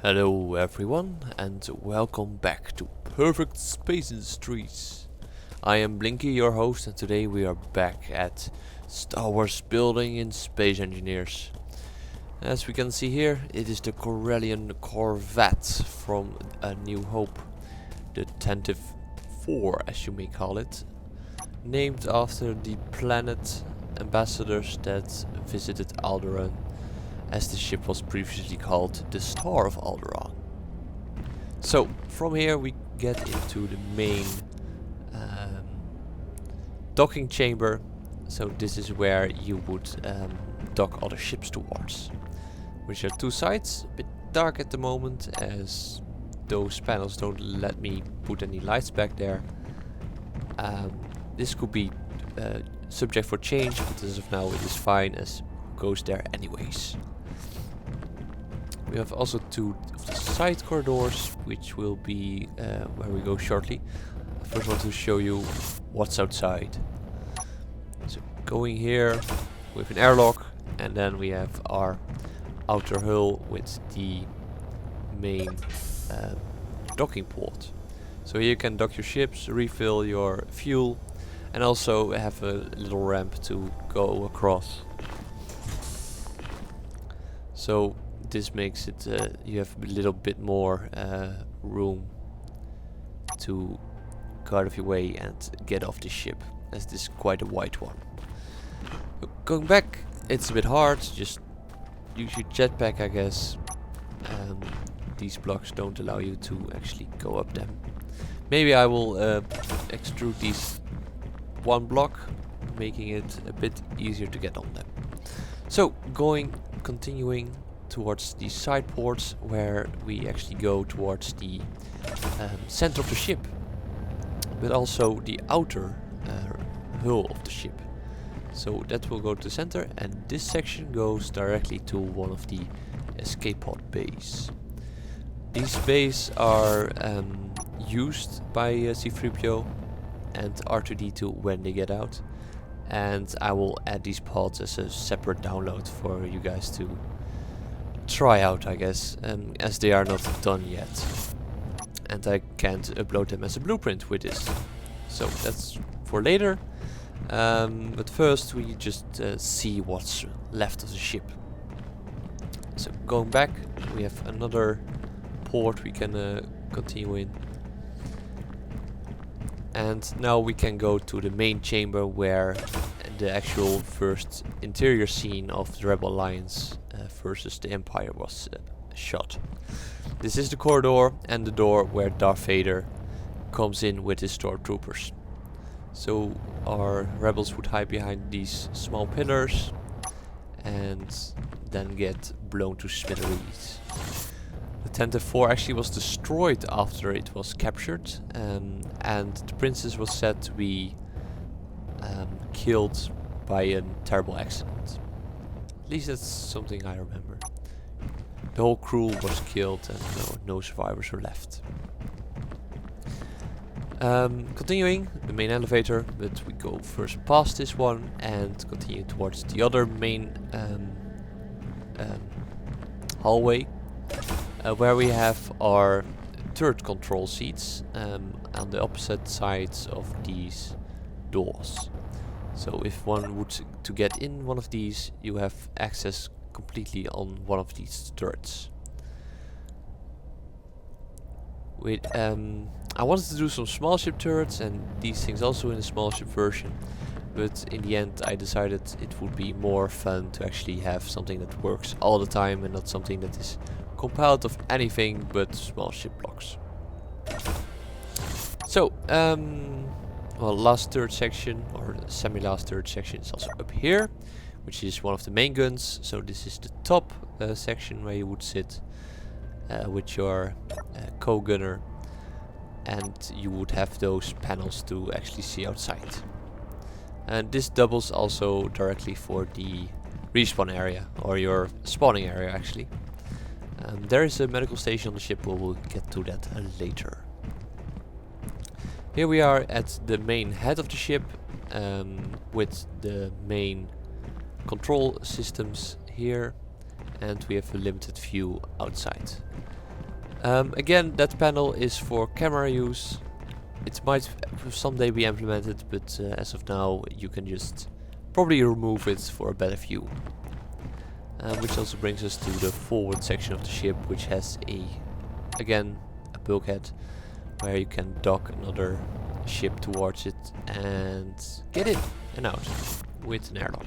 Hello everyone and welcome back to Perfect Space Industries. I am Blinky, your host, and today we are back at Star Wars Building in Space Engineers. As we can see here, it is the Corellian Corvette from A New Hope, the Tantive 4 as you may call it, named after the planet ambassadors that visited Alderaan, as the ship was previously called the Star of Alderaan. So from here we get into the main docking chamber. So this is where you would dock other ships towards, which are two sides. A bit dark at the moment as those panels don't let me put any lights back there. This could be subject for change, but as of now it is fine as it goes there anyways. We have also two of the side corridors, which will be where we go shortly. I first want to show you what's outside. So going here with an airlock, and then we have our outer hull with the main docking port. So here you can dock your ships, refill your fuel, and also have a little ramp to go across. So this makes it you have a little bit more room to go out of your way and get off the ship, as this is quite a wide one. Going back, it's a bit hard. Just use your jetpack, I guess. These blocks don't allow you to actually go up them. Maybe I will extrude these one block, making it a bit easier to get on them. So continuing towards the side ports, where we actually go towards the center of the ship, but also the outer hull of the ship. So that will go to the center, and this section goes directly to one of the escape pod bays. These bays are used by C-3PO and R2-D2 when they get out, and I will add these pods as a separate download for you guys to try out, I guess, as they are not done yet, and I can't upload them as a blueprint with this, so that's for later. But first we just see what's left of the ship. So going back, we have another port we can continue in, and now we can go to the main chamber where the actual first interior scene of the Rebel Alliance versus the Empire was shot. This is the corridor and the door where Darth Vader comes in with his stormtroopers. So our rebels would hide behind these small pillars and then get blown to smithereens. The Tantive 4 actually was destroyed after it was captured, and the princess was said to be killed by a terrible accident. At least that's something I remember. The whole crew was killed and no survivors were left. Continuing the main elevator, but we go first past this one and continue towards the other main hallway, where we have our turret control seats on the opposite sides of these doors. So if one would to get in one of these, you have access completely on one of these turrets. I wanted to do some small ship turrets and these things also in a small ship version, but in the end I decided it would be more fun to actually have something that works all the time and not something that is compiled of anything but small ship blocks. So well, last third section, or semi-last third section, is also up here, which is one of the main guns. So this is the top section where you would sit with your co-gunner, and you would have those panels to actually see outside. And this doubles also directly for the respawn area, or your spawning area actually. There is a medical station on the ship, but we'll get to that later. Here we are at the main head of the ship, with the main control systems here, and we have a limited view outside. Again, that panel is for camera use. It might someday be implemented, but as of now you can just probably remove it for a better view. Which also brings us to the forward section of the ship, which has again a bulkhead where you can dock another ship towards it and get in and out with an airlock.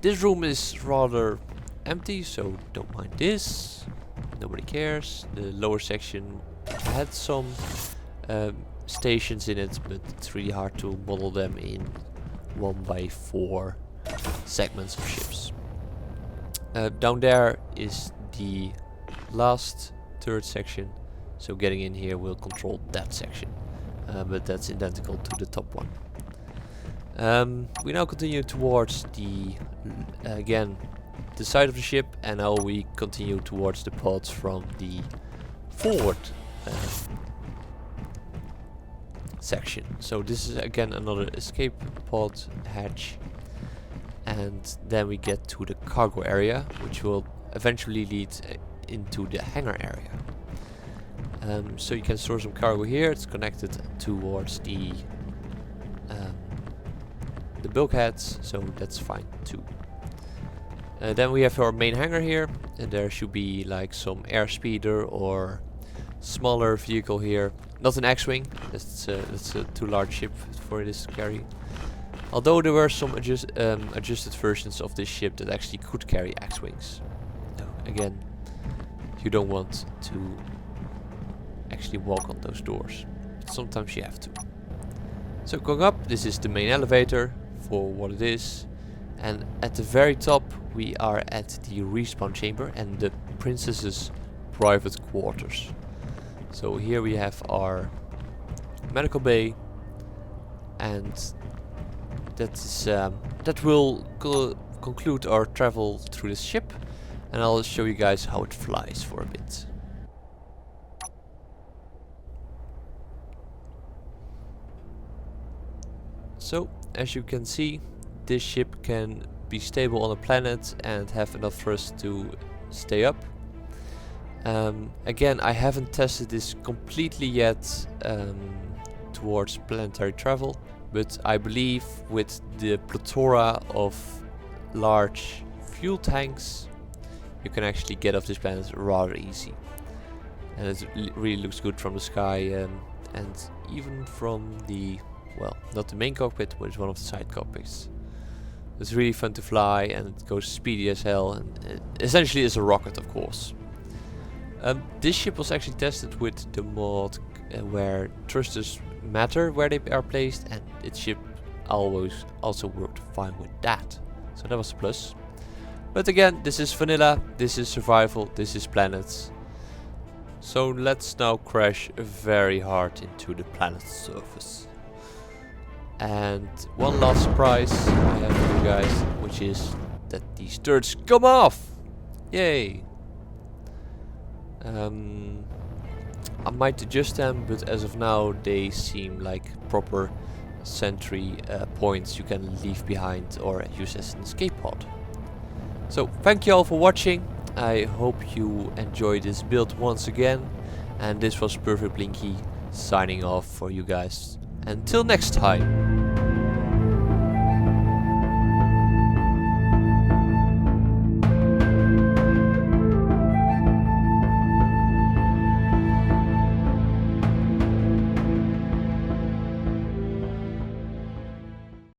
This room is rather empty, so don't mind this. Nobody cares. The lower section had some stations in it, but it's really hard to model them in 1x4 segments of ships. Down there is the last third section, so getting in here will control that section, but that's identical to the top one. We now continue towards the again the side of the ship, and now we continue towards the pods from the forward section. So this is again another escape pod hatch, and then we get to the cargo area, which will eventually lead into the hangar area. So you can store some cargo here. It's connected towards the bulkheads, so that's fine too. Then we have our main hangar here, and there should be like some airspeeder or smaller vehicle here. Not an X-wing, that's a too large ship for this to carry. Although there were some adjusted versions of this ship that actually could carry X-wings. Again, you don't want to actually walk on those doors, but sometimes you have to. So going up, this is the main elevator for what it is, and at the very top we are at the respawn chamber and the princess's private quarters. So here we have our medical bay, and that will conclude our travel through this ship, and I'll show you guys how it flies for a bit. So, as you can see, this ship can be stable on a planet and have enough thrust to stay up. Again, I haven't tested this completely yet towards planetary travel, but I believe with the plethora of large fuel tanks, you can actually get off this planet rather easy. And it really looks good from the sky, and even from the, well, not the main cockpit, but it's one of the side cockpits. It's really fun to fly, and it goes speedy as hell, and it essentially is a rocket, of course. This ship was actually tested with the mod where thrusters matter where they are placed, and its ship always also worked fine with that. So that was a plus. But again, this is vanilla, this is survival, this is planets. So let's now crash very hard into the planet's surface. And one last surprise I have for you guys, which is that these turrets come off! Yay! I might adjust them, but as of now they seem like proper sentry points you can leave behind or use as an escape pod. So thank you all for watching. I hope you enjoyed this build once again, and this was Purrfect-Blinky signing off for you guys. Until next time.